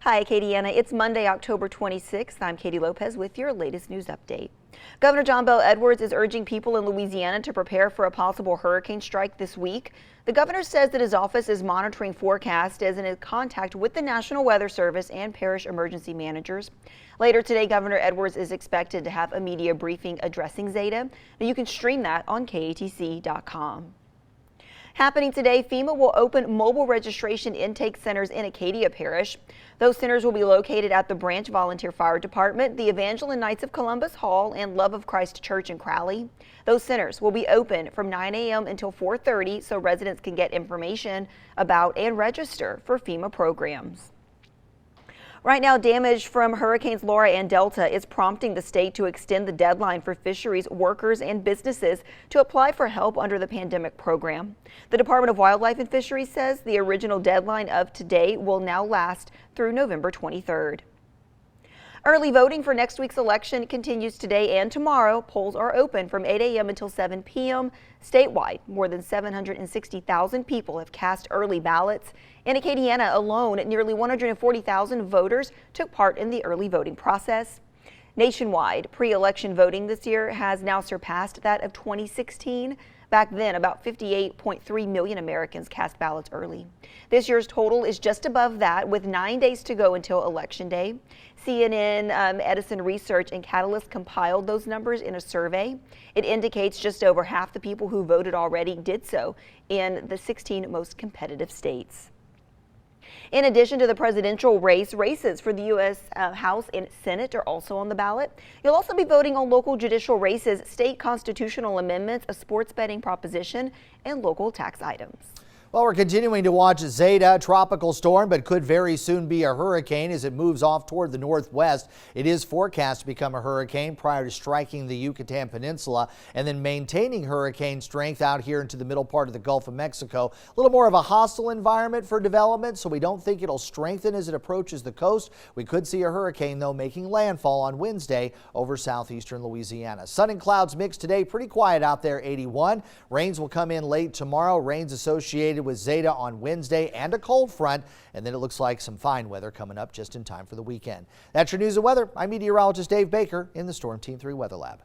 Hi, Acadiana. It's Monday, October 26th. I'm Katie Lopez with your latest news update. Governor John Bel Edwards is urging people in Louisiana to prepare for a possible hurricane strike this week. The governor says that his office is monitoring forecasts as in contact with the National Weather Service and parish emergency managers. Later today, Governor Edwards is expected to have a media briefing addressing Zeta. Now, you can stream that on KATC.com. Happening today, FEMA will open mobile registration intake centers in Acadia Parish. Those centers will be located at the Branch Volunteer Fire Department, the Evangeline Knights of Columbus Hall, and Love of Christ Church in Crowley. Those centers will be open from 9 a.m. until 4:30 so residents can get information about and register for FEMA programs. Right now, damage from Hurricanes Laura and Delta is prompting the state to extend the deadline for fisheries workers and businesses to apply for help under the pandemic program. The Department of Wildlife and Fisheries says the original deadline of today will now last through November 23rd. Early voting for next week's election continues today and tomorrow. Polls are open from 8 a.m. until 7 p.m. Statewide, more than 760,000 people have cast early ballots. In Acadiana alone, nearly 140,000 voters took part in the early voting process. Nationwide, pre-election voting this year has now surpassed that of 2016. Back then, about 58.3 million Americans cast ballots early. This year's total is just above that, with 9 days to go until Election Day. CNN, Edison Research, and Catalyst compiled those numbers in a survey. It indicates just over half the people who voted already did so in the 16 most competitive states. In addition to the presidential race, races for the U.S. House and Senate are also on the ballot. You'll also be voting on local judicial races, state constitutional amendments, a sports betting proposition, and local tax items. Well, we're continuing to watch Zeta, a tropical storm, but could very soon be a hurricane as it moves off toward the northwest. It is forecast to become a hurricane prior to striking the Yucatan Peninsula and then maintaining hurricane strength out here into the middle part of the Gulf of Mexico. A little more of a hostile environment for development, so we don't think it'll strengthen as it approaches the coast. We could see a hurricane, though, making landfall on Wednesday over southeastern Louisiana. Sun and clouds mixed today. Pretty quiet out there, 81. Rains will come in late tomorrow. Rains associated with Zeta on Wednesday and a cold front, and then it looks like some fine weather coming up just in time for the weekend. That's your news and weather. I'm meteorologist Dave Baker in the Storm Team 3 Weather Lab.